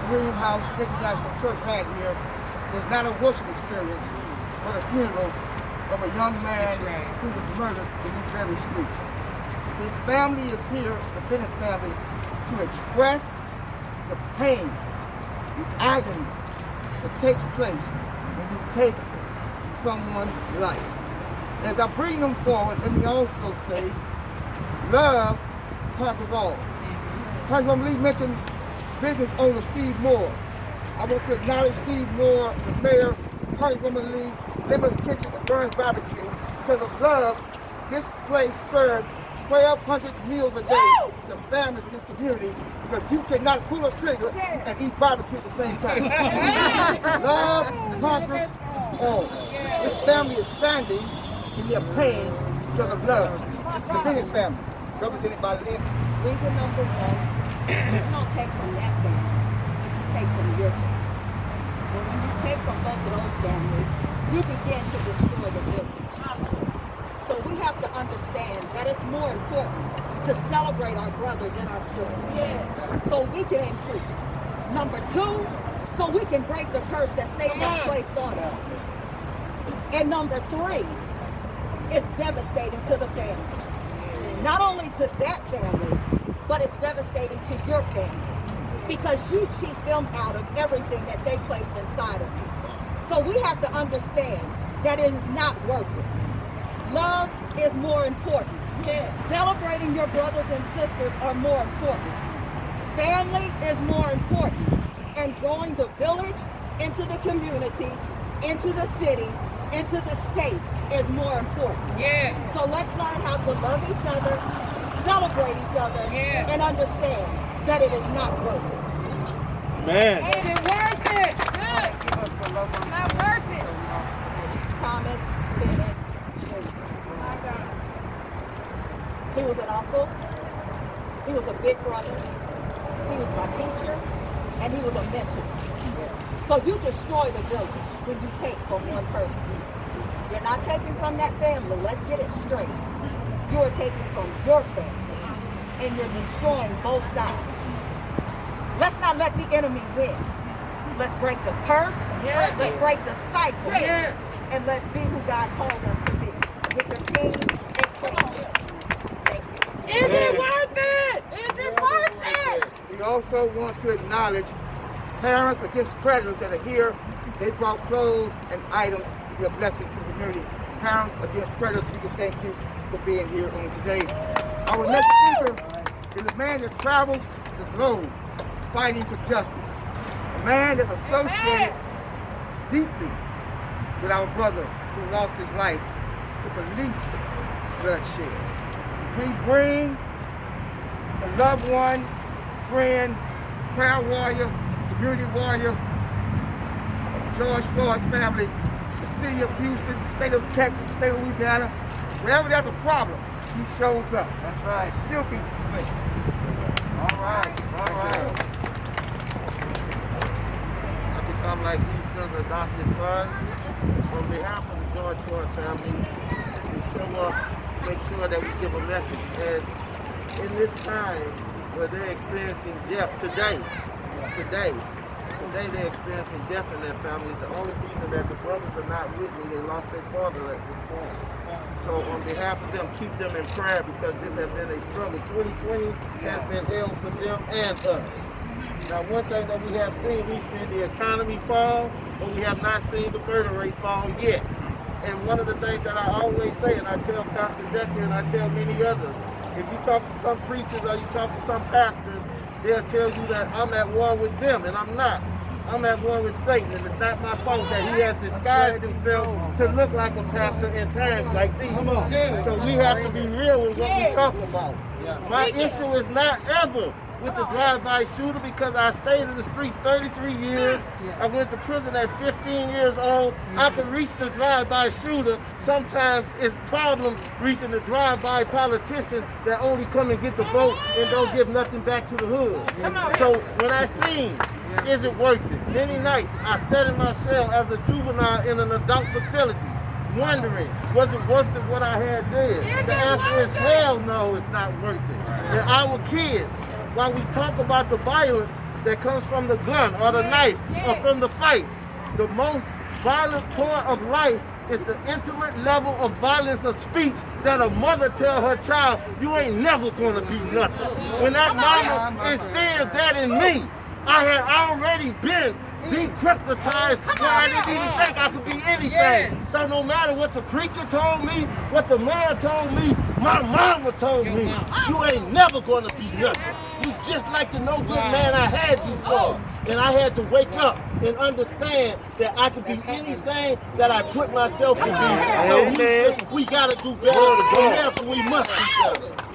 William House International Church had here was not a worship experience, but a funeral of a young man who was murdered in these very streets. His family is here, the Bennett family, to express the pain, the agony that takes place when you take someone's life. As I bring them forward, let me also say, love conquers all. Congresswoman Lee mentioned business owner Steve Moore. I want to acknowledge Steve Moore, the mayor, Congresswoman Lee, Lemon's Kitchen, and Burns Barbecue. Because of love, this place serves 1,200 meals a day to families in this community, because you cannot pull a trigger and eat barbecue at the same time. Love conquers all. This family is standing in their pain because of love. The Bennett family, represented by Lynn. Reason number one, you don't take from that family, but you take from your family. And when you take from both of those families, you begin to destroy the village. So we have to understand that it's more important to celebrate our brothers and our sisters, so we can increase. Number two, so we can break the curse that Satan has placed on us. And number three, it's devastating to the family. Not only to that family, but it's devastating to your family, because you cheat them out of everything that they placed inside of you. So we have to understand that it is not worth it. Love is more important. Yes. Celebrating your brothers and sisters are more important. Family is more important. And growing the village into the community, into the city, into the state is more important. Yeah. So let's learn how to love each other, celebrate each other, and understand that it is not worth it. Man. Is it worth it? Good. Not worth it. Thomas Bennett Jr. My God. He was an uncle. He was a big brother. He was my teacher. And he was a mentor. So you destroy the village when you take from one person. You're not taking from that family. Let's get it straight. You're taking from your family. And you're destroying both sides. Let's not let the enemy win. Let's break the curse. Let's break the cycle. And let's be who God called us to be. With your king and queen. Thank you. Is it worth it? Is it worth it? We also want to acknowledge parents against predators that are here. They brought clothes and items to be a blessing to the community. Parents against predators, we can thank you for being here on today. Our next speaker is a man that travels the globe fighting for justice. A man that's associated deeply with our brother who lost his life to police bloodshed. We bring a loved one, friend, prayer warrior, community warrior of George Floyd's family, the city of Houston, state of Texas, state of Louisiana. Wherever there's a problem, he shows up. That's right. Silky Slick. All right. I become like Houston's adopted son. On behalf of the George Floyd family, we show up, make sure that we give a message. And in this time where they're experiencing death today they're experiencing death in their families. The only reason that the brothers are not with me, they lost their father at this point. So on behalf of them, keep them in prayer, because this has been a struggle. 2020 has been hell for them and us. Now, one thing that we have seen, we've seen the economy fall, but we have not seen the murder rate fall yet. And one of the things that I always say, and I tell Pastor Decker and I tell many others, if you talk to some preachers or you talk to some pastors, they'll tell you that I'm at war with them, and I'm not. I'm at war with Satan, and it's not my fault that he has disguised himself to look like a pastor in times like these. So we have to be real with what we talk about. My issue is not ever with the drive-by shooter, because I stayed in the streets 33 years. I went to prison at 15 years old. I could reach the drive-by shooter. Sometimes it's problems reaching the drive-by politician that only come and get the vote and don't give nothing back to the hood. So when I seen, is it worth it? Many nights I sat in my cell as a juvenile in an adult facility, wondering, was it worth it what I had did? The answer is hell no, it's not worth it. And our kids, while we talk about the violence, that comes from the gun or the knife or from the fight. The most violent part of life is the intimate level of violence of speech that a mother tell her child, you ain't never gonna be nothing. When that mama instilled that in me, I had already been decryptotized where I didn't even think I could be anything. So no matter what the preacher told me, what the man told me, my mama told me, you ain't never gonna be nothing. You just like the no good man I had you for. And I had to wake up and understand that I could be anything that I put myself to be. So we gotta do better, and therefore we must do better.